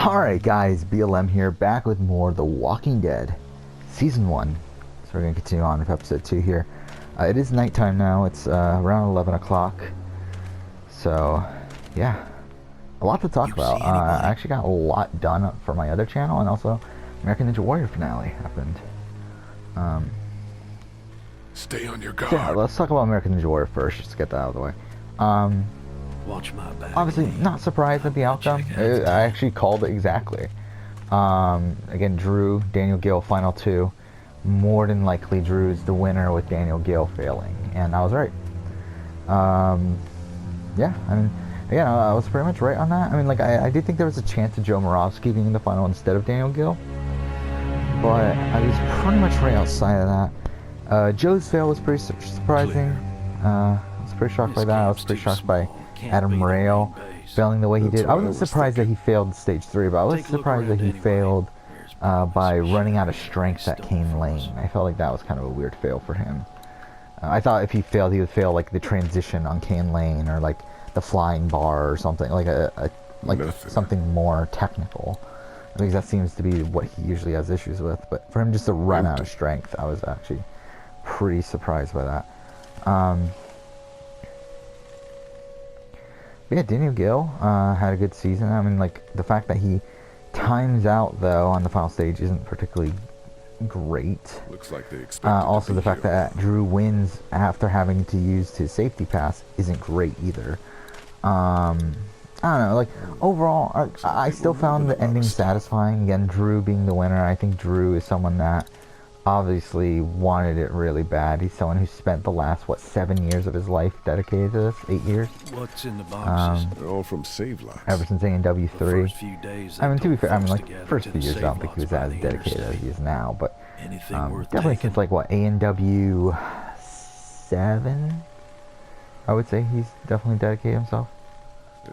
Alright guys, BLM here, back with more The Walking Dead Season 1. So we're going to continue on with Episode 2 here. It is nighttime now, it's around 11 o'clock. So, yeah. A lot to talk about. I actually got a lot done for my other channel, and also American Ninja Warrior finale happened. Stay on your guard. Yeah, let's talk about American Ninja Warrior first, just to get that out of the way. Watch my back. Obviously, not surprised at the outcome. I actually called it exactly. Again, Drew, Daniel Gale, final two. More than likely, Drew's the winner with Daniel Gale failing, and I was right. Yeah, I mean, again, I was pretty much right on that. I mean, like, I did think there was a chance of Joe Moravsky being in the final instead of Daniel Gale, but I was pretty much right outside of that. Joe's fail was pretty surprising. I was pretty shocked by that. I was pretty shocked by Adam Rail failing the way he did. I wasn't surprised that he failed stage 3, but I was surprised that he failed by running out of strength at Cane Lane. I felt like that was kind of a weird fail for him. I thought if he failed, he would fail like the transition on Cane Lane, or like the flying bar, or something like something more technical, because that seems to be what he usually has issues with. But for him just to run out of strength, I was actually pretty surprised by that. Yeah, Daniel Gale had a good season. I mean, like, the fact that he times out, though, on the final stage isn't particularly great. Looks like they expect. Also, the fact that Drew wins after having to use his safety pass isn't great either. I don't know, like, overall, I still found the ending satisfying. Again, Drew being the winner. I think Drew is someone that obviously wanted it really bad. He's someone who spent the last, 7 years of his life dedicated to this? 8 years? What's in the boxes? They're all from Save Lots. Ever since ANW 3. I mean, to be fair, I mean, like, first few years, I don't think he was as dedicated as he is now, but definitely since, like, what, ANW 7? I would say he's definitely dedicated himself.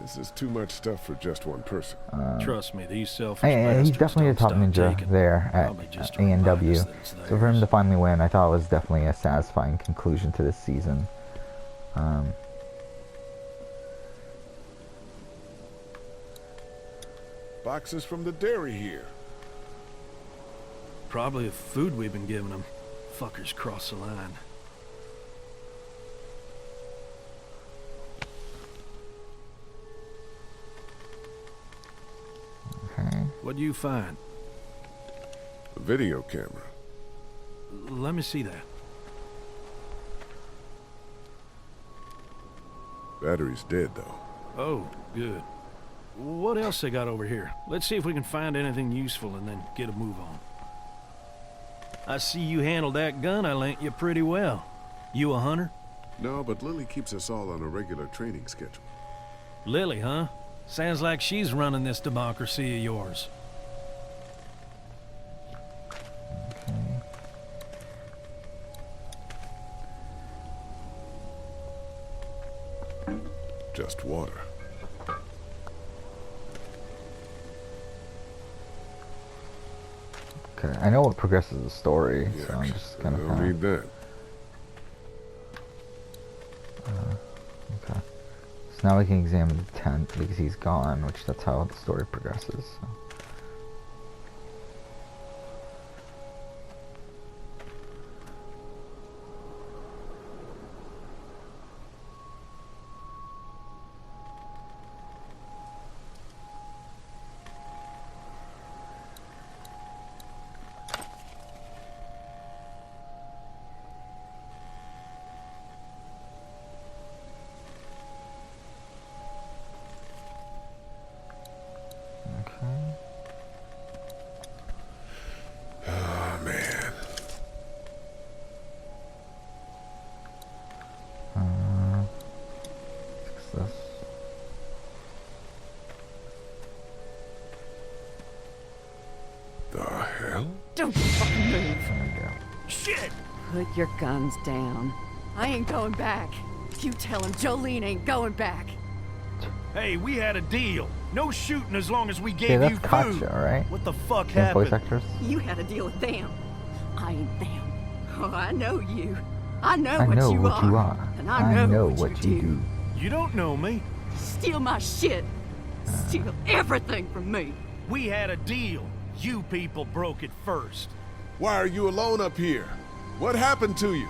This is too much stuff for just one person. Trust me, these selfish he's definitely a top ninja there at ANW. So for him to finally win, I thought it was definitely a satisfying conclusion to this season. Boxes from the dairy here. Probably the food we've been giving them. Fuckers cross the line. What'd you find? A video camera. Let me see that. Battery's dead, though. Oh, good. What else they got over here? Let's see if we can find anything useful and then get a move on. I see you handled that gun I lent you pretty well. You a hunter? No, but Lily keeps us all on a regular training schedule. Lily, huh? Sounds like she's running this democracy of yours. Just water. Okay, I know what progresses the story, Yeah, so I'm just kind of... I'll read that. Okay. So now we can examine the tent, because he's gone, which that's how the story progresses. So. Oh, man. Fix this. The hell? Don't fucking move. There we go. Shit! Put your guns down. I ain't going back. You tell him Jolene ain't going back. Hey, we had a deal. No shooting as long as we gave Okay, that's you food. Katja, right? What the fuck Same voice happened? actors? You had a deal with them. I ain't them. Oh, I know you. I know I what know you what are. you are. And I know what you do. You don't know me. Steal my shit. Steal everything from me. We had a deal. You people broke it first. Why are you alone up here? What happened to you?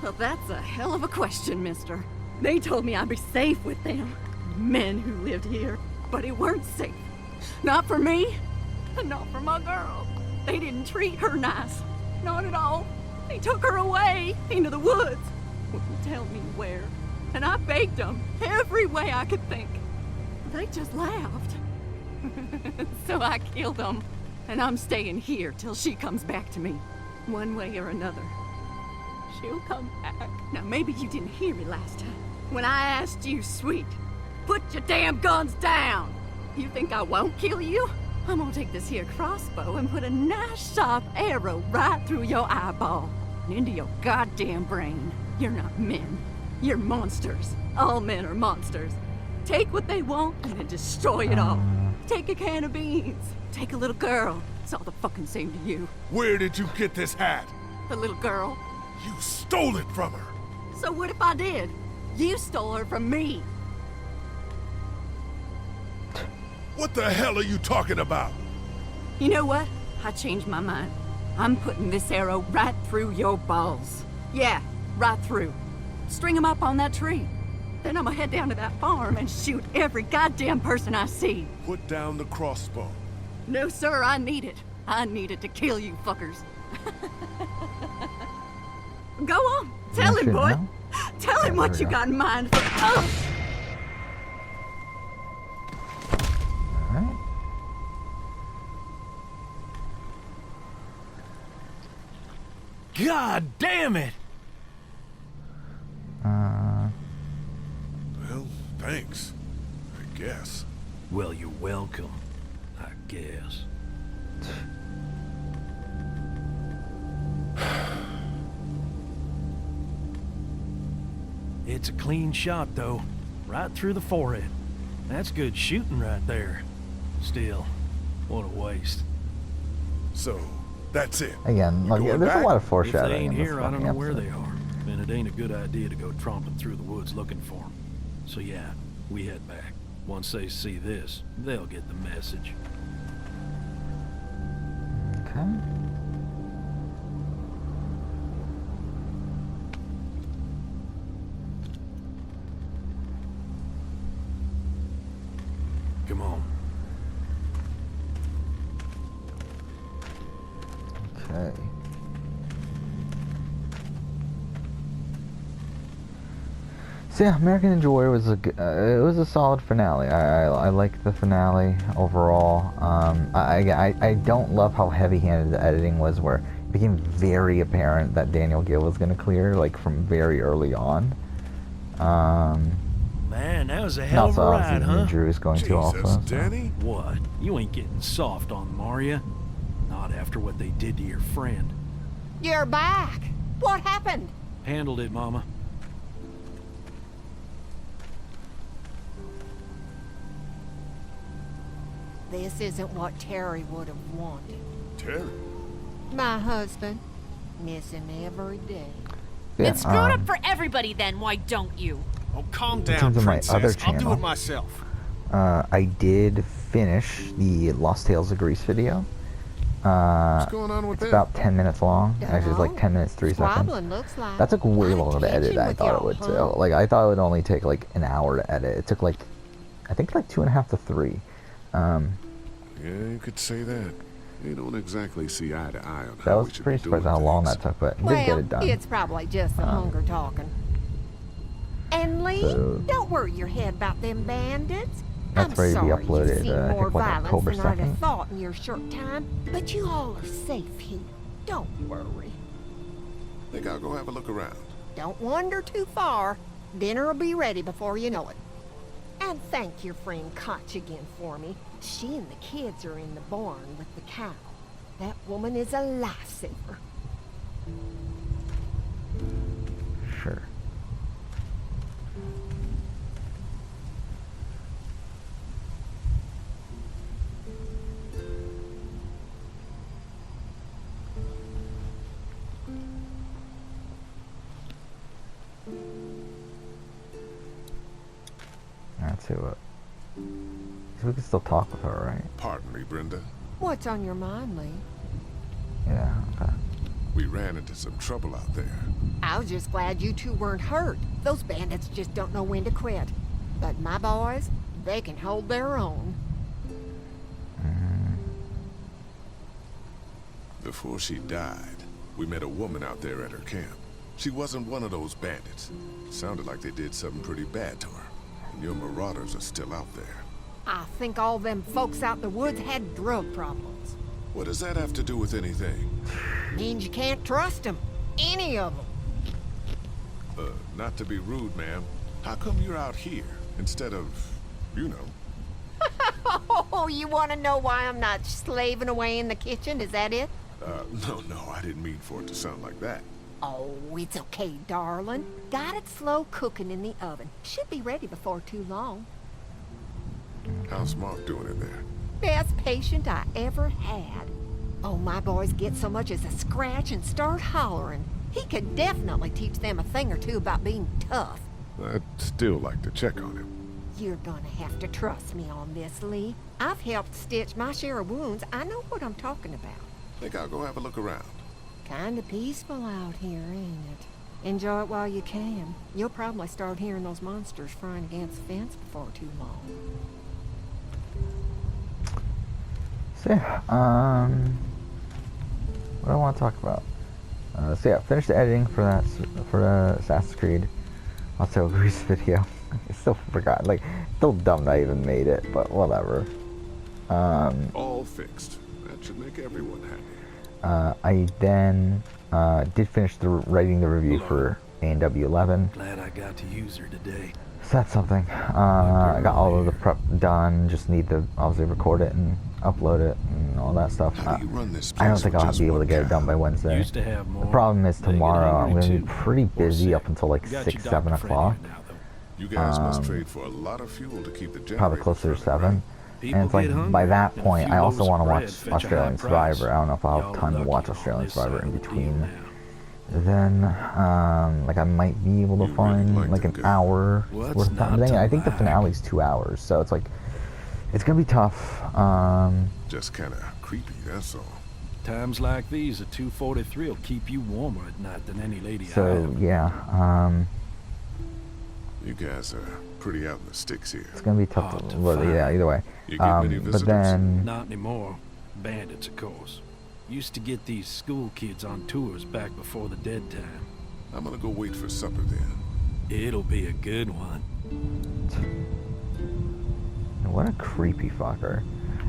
Well, that's a hell of a question, mister. They told me I'd be safe with them. Men who lived here. But it weren't safe. Not for me. And not for my girl. They didn't treat her nice. Not at all. They took her away into the woods. Wouldn't tell me where. And I begged them every way I could think. They just laughed. So I killed them. And I'm staying here till she comes back to me. One way or another. She'll come back. Now, maybe you didn't hear me last time. When I asked you, sweet, put your damn guns down. You think I won't kill you? I'm gonna take this here crossbow and put a nice sharp arrow right through your eyeball and into your goddamn brain. You're not men. You're monsters. All men are monsters. Take what they want and then destroy it all. Take a can of beans. Take a little girl. It's all the fucking same to you. Where did you get this hat? The little girl. You stole it from her. So what if I did? You stole her from me. What the hell are you talking about? You know what? I changed my mind. I'm putting this arrow right through your balls. Yeah, right through. String them up on that tree. Then I'm gonna head down to that farm and shoot every goddamn person I see. Put down the crossbow. No, sir, I need it. I need it to kill you fuckers. Go on. Tell him, boy. Now? Tell him what you got in mind for... Oh! Alright. God damn it! Well, thanks. I guess. Well, you're welcome, I guess. It's a clean shot, though. Right through the forehead. That's good shooting right there. Still, what a waste. So, that's it. Again, You like, going there's back? a lot of If they foreshadowing ain't in this here, I don't fucking know where episode. they are. And it ain't a good idea to go tromping through the woods looking for them. So yeah, we head back. Once they see this, they'll get the message. Okay. Come on. Okay. So yeah, American Ninja Warrior was it was a solid finale. I like the finale overall. I don't love how heavy-handed the editing was, where it became very apparent that Daniel Gill was going to clear, like, from very early on. Man, that was a hell of Also, a obviously, ride, huh? Drew is going to also. Jesus, so. Danny? What? You ain't getting soft on Maria. Not after what they did to your friend. You're back. What happened? Handled it, Mama. This isn't what Terry would have wanted. Terry? My husband. Miss him every day. Yeah, Then screw it up for everybody then, why don't you? Oh, calm in down, terms of my princess. other I'll do channel, it myself. I did finish the Lost Tales of Greece video. What's going on with It's that? about 10 minutes long. Actually, it's like Dunno. 10 minutes, 3 seconds. Squabbling looks like. That took way Got longer to edit attention than I with thought it y'all, would. huh? Too. Like, I thought it would only take like an hour to edit. It took like, I think like 2.5 to 3. Yeah, you could say that. You don't exactly see eye to eye on That how was we should pretty be doing surprised how long things. that took, but did Well, get it done. it's probably just the hunger talking. And Lee, So- don't worry your head about them bandits. That's I'm ready to be sorry uploaded, you've seen I more think, like, violence October than I'd 2nd. have thought in your short time, but you all are safe here. Don't worry. Think I'll go have a look around. Don't wander too far. Dinner'll be ready before you know it. And thank your friend Koch again for me. She and the kids are in the barn with the cow. That woman is a lifesaver. Sure. That's who it. We can still talk with her, right? Pardon me, Brenda. What's on your mind, Lee? Yeah, okay. We ran into some trouble out there. I was just glad you two weren't hurt. Those bandits just don't know when to quit. But my boys, they can hold their own. Before she died, we met a woman out there at her camp. She wasn't one of those bandits. Sounded like they did something pretty bad to her. And your marauders are still out there. I think all them folks out in the woods had drug problems. What does that have to do with anything? Means you can't trust them. Any of them. Not to be rude, ma'am. How come you're out here instead of, you know? Oh, you want to know why I'm not slaving away in the kitchen? Is that it? No, I didn't mean for it to sound like that. Oh, it's okay, darling. Got it slow cooking in the oven. Should be ready before too long. How's Mark doing in there? Best patient I ever had. Oh, my boys get so much as a scratch and start hollering. He could definitely teach them a thing or two about being tough. I'd still like to check on him. You're gonna have to trust me on this, Lee. I've helped stitch my share of wounds. I know what I'm talking about. Think I'll go have a look around. Kinda peaceful out here, ain't it? Enjoy it while you can. You'll probably start hearing those monsters frying against the fence before too long. So yeah, what do I want to talk about? So yeah, finished the editing for that for Assassin's Creed. Also, Grease video. I still forgot. Like, still dumb that I even made it, but whatever. All fixed. That should make everyone happy. I then did finish writing the review for A&W 11. Glad I got to use her today. So that's something. I got all of the prep done. Just need to obviously record it and upload it and all that stuff. How do you run this I don't place think with I'll just be able to one get it done cow? by Wednesday. Used to have more. The problem is They get tomorrow I'm hungry going to be too, pretty or busy sick. up until like Got 6, your 7 doctor friend o'clock. here now, though. You guys must trade for a lot of fuel to keep the generator Probably closer to 7. People And it's like, get hungry, by that and a point, few I also loaves want to of watch bread fetch a Australian high price. Survivor. I don't know if I'll Y'all have time to lucky watch on Australian this Survivor side in of the deal between. now. Then, like, I might be able to You find really like like an them, hour What's worth of time. not But then, to I think the like? finale's 2 hours, so it's like, it's gonna be tough. Just kind of creepy, that's all. Times like these, a 243 will keep you warmer at night than any lady I So have. yeah, You guys are pretty out in the sticks here. it's gonna be tough. Hard to Well, yeah, find. either way. You get many But visitors? then, Not anymore. Bandits, of course. Used to get these school kids on tours back before the dead time. I'm gonna go wait for supper then. It'll be a good one. what a creepy fucker.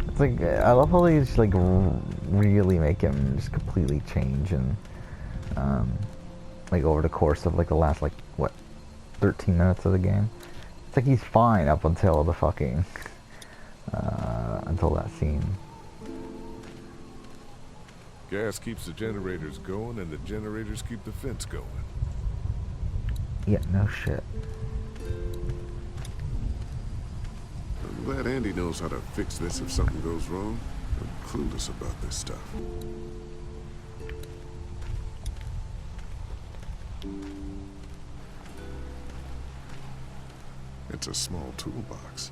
It's like, I love how they just like really make him just completely change and like over the course of like the last like what 13 minutes of the game. It's like he's fine up until the fucking until that scene. Gas keeps the generators going, and the generators keep the fence going. Yeah, no shit. I'm glad Andy knows how to fix this if something goes wrong. I'm clueless about this stuff. It's a small toolbox.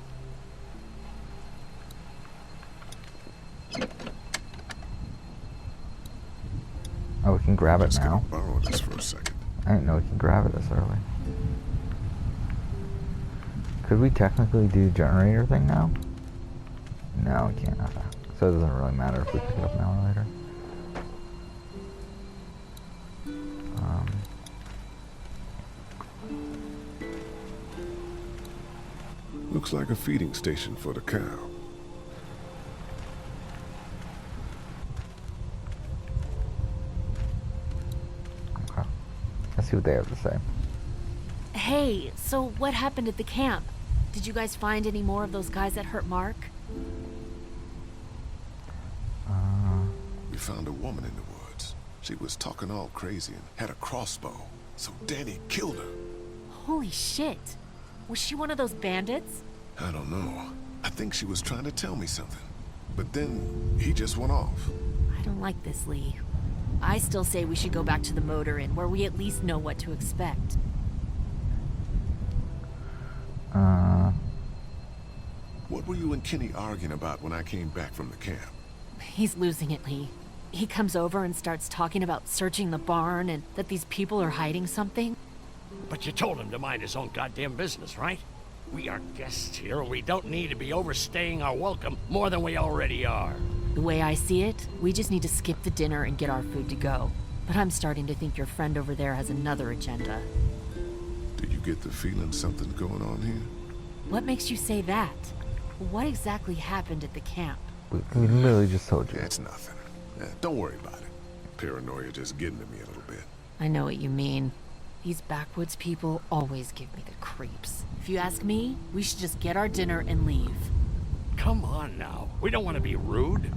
Oh, we can grab it Just now. gonna borrow this for a second. I didn't know we can grab it this early. Could we technically do the generator thing now? No, we can't. Okay. So it doesn't really matter if we pick it up now or later. Looks like a feeding station for the cow. Okay. Let's see what they have to say. Hey, so what happened at the camp? Did you guys find any more of those guys that hurt Mark? We found a woman in the woods. She was talking all crazy and had a crossbow. So Danny killed her. Holy shit. Was she one of those bandits? I don't know. I think she was trying to tell me something. But then he just went off. I don't like this, Lee. I still say we should go back to the motor inn where we at least know what to expect. What were you and Kenny arguing about when I came back from the camp? He's losing it, Lee. He comes over and starts talking about searching the barn and that these people are hiding something. But you told him to mind his own goddamn business, right? We are guests here. We don't need to be overstaying our welcome more than we already are. The way I see it, we just need to skip the dinner and get our food to go. But I'm starting to think your friend over there has another agenda. Do you get the feeling something's going on here? What makes you say that? What exactly happened at the camp? We literally just told you. It's nothing. Don't worry about it. Paranoia just getting to me a little bit. I know what you mean. These backwoods people always give me the creeps. If you ask me, we should just get our dinner and leave. Come on now. We don't want to be rude.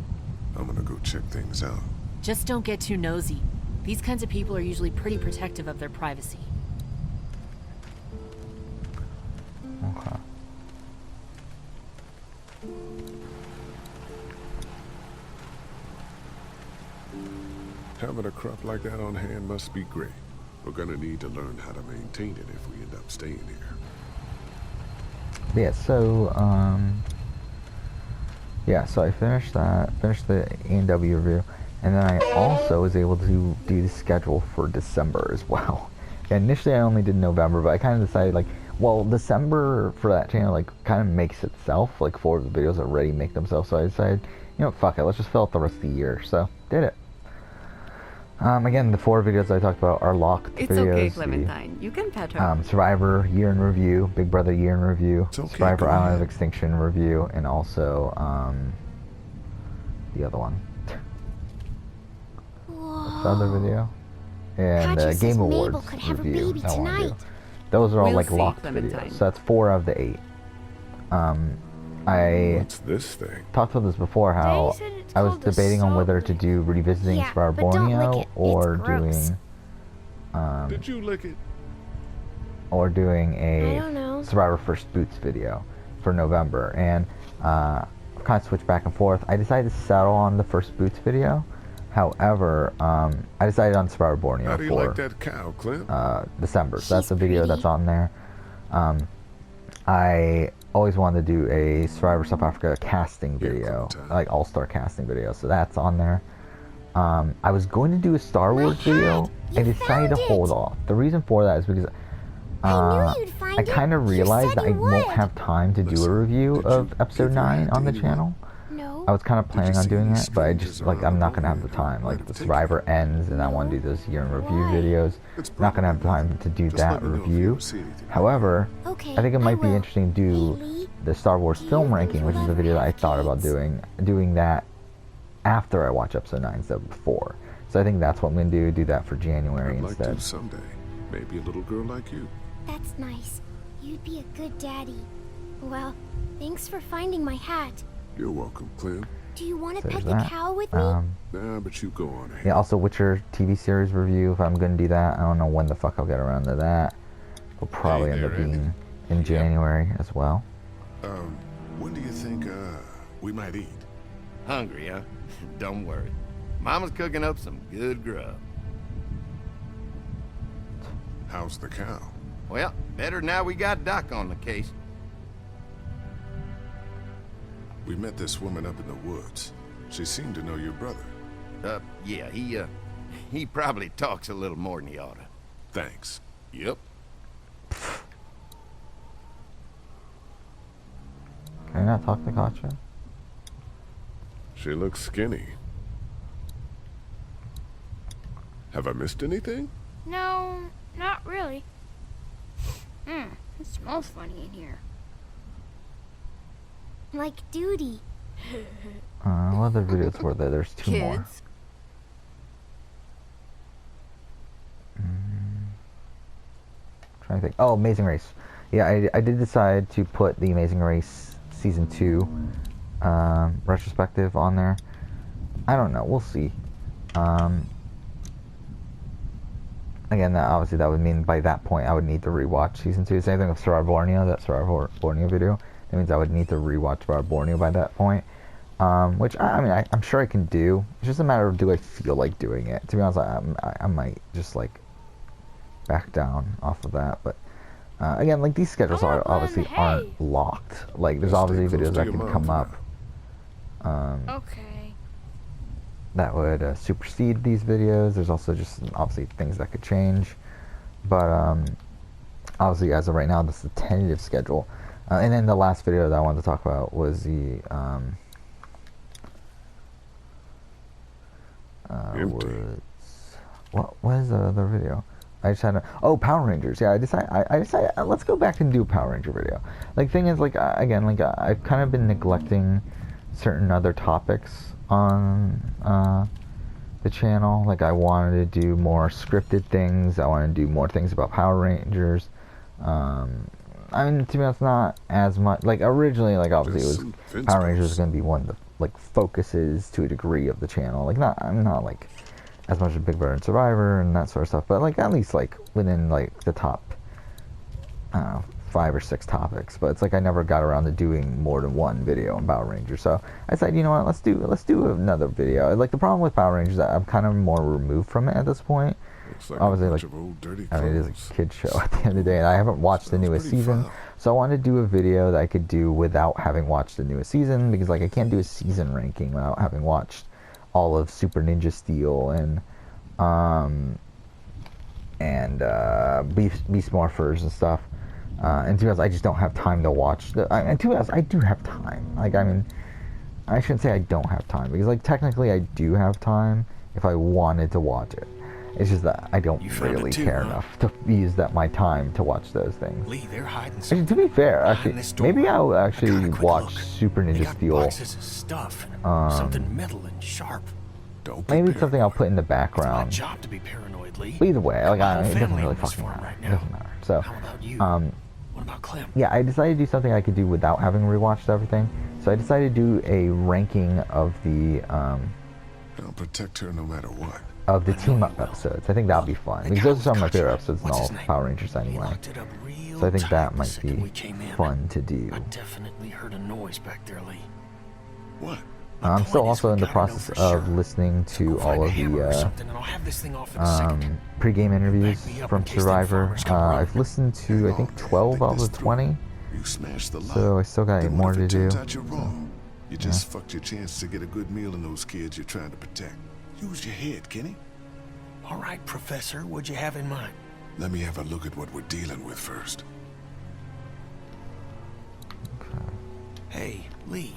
I'm gonna go check things out. Just don't get too nosy. These kinds of people are usually pretty protective of their privacy. Okay. Having a crop like that on hand must be great. We're gonna need to learn how to maintain it if we end up staying here. Yeah, so I finished that, finished the A&W review, and then I also was able to do the schedule for December as well. And initially I only did November, but I kind of decided, like, well, December for that channel, like, kind of makes itself, like, 4 of the videos already make themselves, so I decided, you know, fuck it, let's just fill out the rest of the year, so, did it. Again, the 4 videos I talked about are locked It's videos. okay, Clementine. You can pet her. Survivor Year in Review, Big Brother Year in Review, It's okay, Survivor go Island of ahead. Extinction Review, and also the other one. What's the other video? And Patches says Game Mabel Awards could have her review. baby that one I do. tonight. Those are all We'll like see, locked Clementine. videos. So that's 4 out of the 8. I What's this thing? talked about this before, how Daddy said it's I was called the debating on whether to Salt do revisiting Yeah, Survivor but don't lick Borneo it. It's or gross. Did you lick it? doing I a don't know. Survivor First Boots video for November, and kind of switched back and forth. I decided to settle on the First Boots video. However, I decided on Survivor Borneo How do you for like that cow, Clint? December. So that's She's the video pretty. that's on there. I always wanted to do a Survivor South Africa casting Yeah, video, Clementine. like all-star casting video. So that's on there. I was going to do a Star Wars video. I You decided to found hold it. off. The reason for that is because I knew you'd find I it. kind of You realized said that I you won't would. have time to do a Listen, review did of you episode give your 9 on the ID to anyone? channel. No. I was kind of planning you on see doing any it, but I strangers just, like, I'm not going to have the around time. over Like, here? the Take Survivor ends, and I want to do those year in review Why? videos. It's Not going to have probably time to do Just that let me know if you review. ever see anything. However, Okay. I think it might be will. interesting to do Hey, Lee, the Star Wars do you film think ranking, which is you'll the video that I ever have thought about kids? doing that after I watch episode 9 instead of before. So I think that's what I'm going to do that for January I'd like instead. to someday. Maybe a little girl like you. That's nice. You'd be a good daddy. Well, thanks for finding my hat. You're welcome, Clint. Do you want to So pet there's the that. cow with me? Nah, but you go on ahead. Yeah, also Witcher TV series review, if I'm going to do that. I don't know when the fuck I'll get around to that. It'll probably Hey end up there, Andy. being in January as well. When do you think, we might eat? Hungry, huh? Don't worry. Mama's cooking up some good grub. How's the cow? Well, better now we got Doc on the case. We met this woman up in the woods. She seemed to know your brother. Yeah, he probably talks a little more than he oughta. Thanks. Yep. Can I not talk to Katja? She looks skinny. Have I missed anything? No, not really. It smells funny in here. Like duty. What other videos were there? There's 2 more. Kids. Trying to think. Oh, Amazing Race. Yeah, I did decide to put the Amazing Race Season 2 retrospective on there. I don't know. We'll see. Again, obviously that would mean by that point I would need to rewatch Season 2. Same thing with Survivor Borneo, that Survivor Borneo video. That means I would need to rewatch Survivor Borneo by that point. Which, I mean, I'm sure I can do. It's just a matter of, do I feel like doing it? To be honest, I might just, like, back down off of that. But Again, like these schedules I wanna are play in obviously the hay. aren't locked. Like there's Stay obviously close videos to that your can mom come now. up Okay. that would supersede these videos. There's also just obviously things that could change, but obviously as of right now, this is the tentative schedule. And then the last video that I wanted to talk about was the Empty. what is the other video? I just had Power Rangers. Yeah, I decided let's go back and do a Power Ranger video. Like thing is like again like I've kind of been neglecting certain other topics on the channel. Like I wanted to do more scripted things. I wanted to do more things about Power Rangers. I mean, to be honest, not as much. Like originally, like obviously There's it was some fence Power Rangers was posts. going to be one of the like focuses to a degree of the channel. Like I'm not like as much as Big Brother and Survivor and that sort of stuff, but like at least like within like the top, I don't know, 5 or 6 topics. But it's like I never got around to doing more than one video on Power Rangers. So I said, you know what, let's do another video. Like the problem with Power Rangers is that I'm kind of more removed from it at this point. Looks like Obviously, a bunch like, of old dirty I mean, it is clothes. a kid show at the end of the day, and I haven't watched the Sounds newest pretty season, foul. so I wanted to do a video that I could do without having watched the newest season, because like I can't do a season ranking without having watched all of Super Ninja Steel and Beast Morphers and stuff. And to be honest, I just don't have time to watch and to be honest, I do have time. Like I mean, I shouldn't say I don't have time, because like technically I do have time if I wanted to watch it. It's just that I don't You found it really too, care huh? enough to use my time to watch those things. Lee, they're hiding Actually, something. to be fair, behind actually, this door. maybe I'll I got actually a quick watch look. Super They Ninja got Steel. boxes of stuff and something metal and sharp. Don't be Maybe it's something I'll paranoid. put in the It's my background. job to be paranoid, Lee. But either way, like My whole it doesn't family really on this fucking farm matter. right It now. doesn't matter. So, How about you? What about Clem? yeah, I decided to do something I could do without having rewatched everything. So I decided to do a ranking of the I'll protect her no matter what. team up episodes. I think that'll be fun, The because guy those are with some of my country. favorite episodes in What's all his name? Power Rangers He anyway. locked it up real So I think tight that the might second be we came in. fun to do. I definitely heard a noise back there, Lee. What? My I'm still point is also we in the gotta know process for of sure. listening So to go find all a of hammer or the something, and I'll have this thing off in a second. pre-game interviews Back me up from in case them Survivor. farmers come around. I've listened to I Hang think on, man. 12 Think out of this the through. 20. You smashed the lock. So I still got Then more what if to it do. turns out you're wrong? You just fucked your chance to get a good meal in those kids you're trying to protect. Use your head, Kenny. All right, Professor, what'd you have in mind? Let me have a look at what we're dealing with first. Hey, Lee,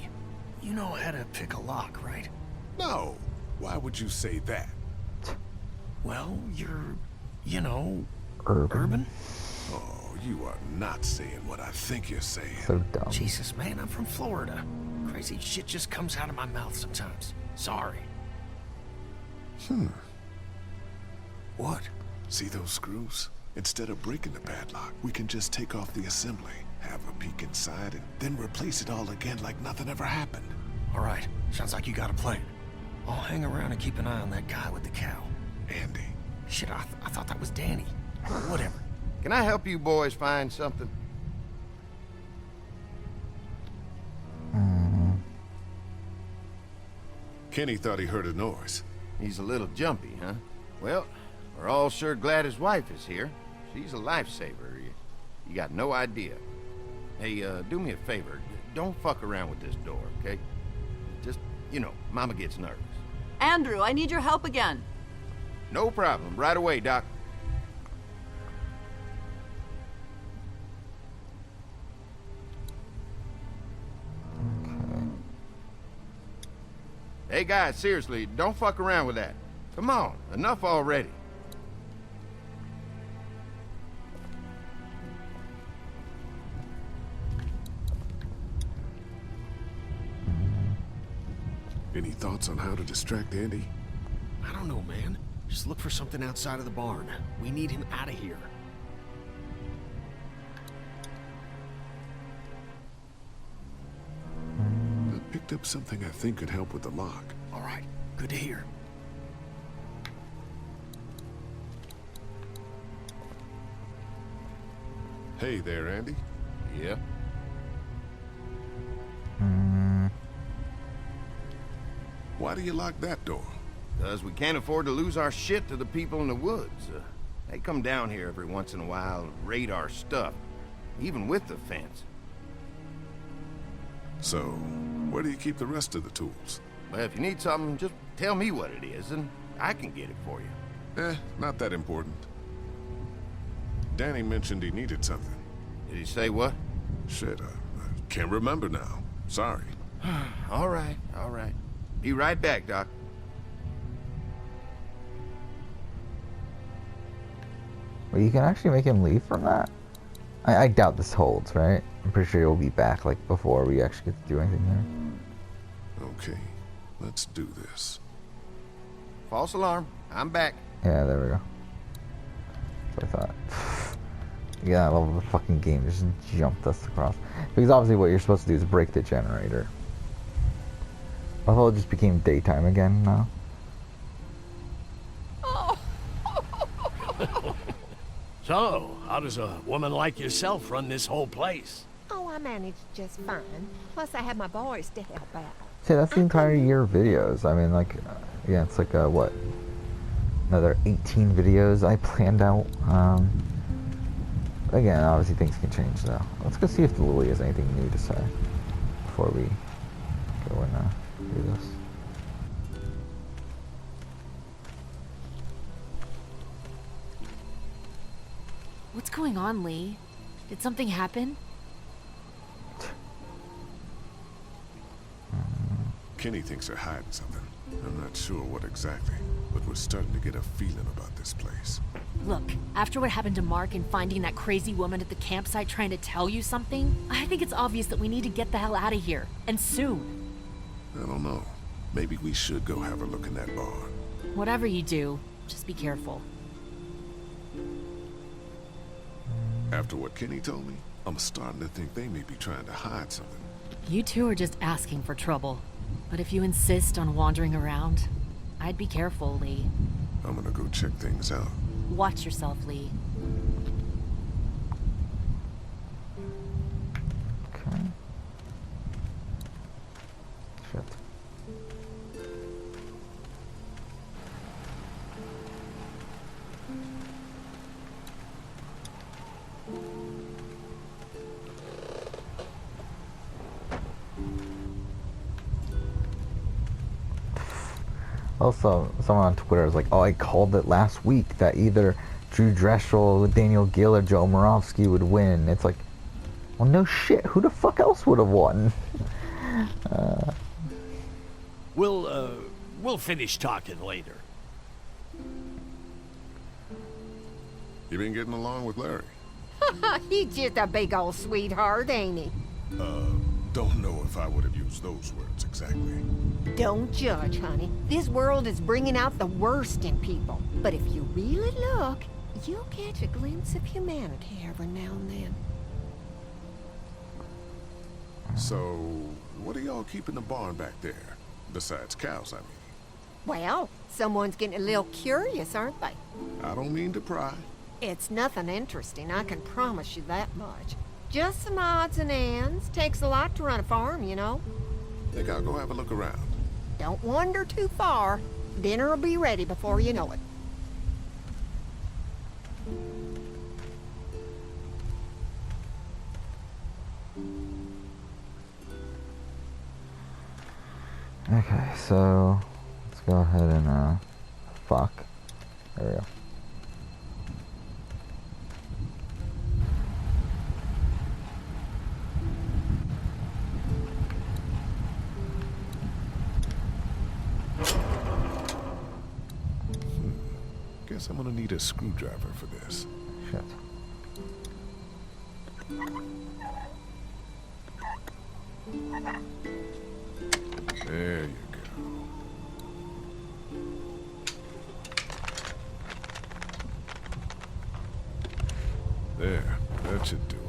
you know how to pick a lock, right? No. Why would you say that? Well, you're, you know, Urban. urban? Oh, you are not saying what I think you're saying. So dumb. Jesus, man, I'm from Florida. Crazy shit just comes out of my mouth sometimes. Sorry. What? See those screws? Instead of breaking the padlock, we can just take off the assembly, have a peek inside, and then replace it all again like nothing ever happened. All right, sounds like you got a plan. I'll hang around and keep an eye on that guy with the cow. Andy. Shit, I thought that was Danny. Whatever. Can I help you boys find something? Kenny thought he heard a noise. He's a little jumpy, huh? Well, we're all sure glad his wife is here. She's a lifesaver. You got no idea. Hey, do me a favor. Don't fuck around with this door, okay? Just, you know, Mama gets nervous. Andrew, I need your help again. No problem. Right away, Doc. Hey, guys, seriously, don't fuck around with that. Come on, enough already. Any thoughts on how to distract Andy? I don't know, man. Just look for something outside of the barn. We need him out of here. I picked up something I think could help with the lock. All right, good to hear. Hey there, Andy. Yeah? Why do you lock that door? Because we can't afford to lose our shit to the people in the woods. They come down here every once in a while and raid our stuff. even with the fence. So, where do you keep the rest of the tools? Well, if you need something, just tell me what it is, and I can get it for you. Not that important. Danny mentioned he needed something. Did he say what? Shit, I can't remember now. Sorry. All right. Be right back, Doc. Well, you can actually make him leave from that? I doubt this holds, right? I'm pretty sure he'll be back, like, before we actually get to do anything there. Okay, let's do this. False alarm. I'm back. Yeah, there we go. That's what I thought. Yeah, I love the fucking game. Just jumped us across. Because obviously what you're supposed to do is break the generator. Although it just became daytime again now. So, how does a woman like yourself run this whole place? Oh, I managed just fine. Plus, I had my boys to help out. See, that's the entire year of videos. I mean, like, yeah, it's like, what? Another 18 videos I planned out. Again, obviously things can change, though. Let's go see if Lily has anything new to say before we go and do this. What's going on, Lee? Did something happen? Kenny thinks they're hiding something. I'm not sure what exactly, but we're starting to get a feeling about this place. Look, after what happened to Mark and finding that crazy woman at the campsite trying to tell you something, I think it's obvious that we need to get the hell out of here. And soon. I don't know. Maybe we should go have a look in that barn. Whatever you do, just be careful. After what Kenny told me, I'm starting to think they may be trying to hide something. You two are just asking for trouble. But if you insist on wandering around, I'd be careful, Lee. I'm gonna go check things out. Watch yourself, Lee. Okay. Shit. Also, someone on Twitter was like, oh, I called it last week that either Drew Dressel, Daniel Gill, or Joe Moravsky would win. It's like, well, no shit. Who the fuck else would have won? We'll finish talking later. You been getting along with Larry? He's just a big old sweetheart, ain't he? Don't know if I would have used those words exactly. Don't judge, honey. This world is bringing out the worst in people. But if you really look, you'll catch a glimpse of humanity every now and then. So, what are y'all keeping the barn back there? Besides cows, I mean. Well, someone's getting a little curious, aren't they? I don't mean to pry. It's nothing interesting, I can promise you that much. Just some odds and ends. Takes a lot to run a farm, you know. Think I'll go have a look around. Don't wander too far. Dinner will be ready before you know it. Okay, so let's go ahead and fuck. There we go. Guess I'm gonna need a screwdriver for this. Shit. There you go. There, that should do it.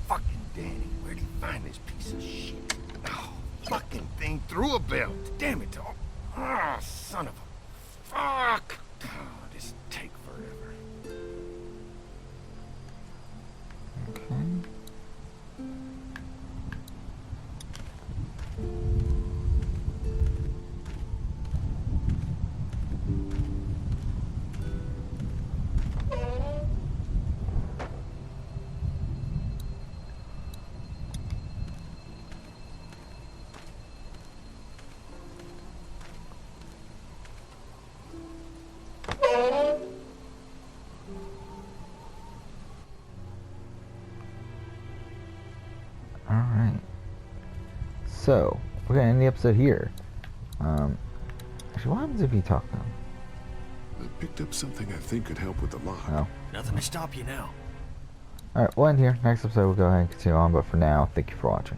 Fucking Danny, where'd he find this piece of shit? Oh, fucking thing through a belt. Damn it all. Ah, son of a... Fuck! Oh, this take forever. Okay. Alright. So, we're gonna end the episode here. Actually, what happens if you talk to them? I picked up something I think could help with the lock. Oh. Nothing to stop you now. Alright, we'll end here. Next episode we'll go ahead and continue on, but for now, thank you for watching.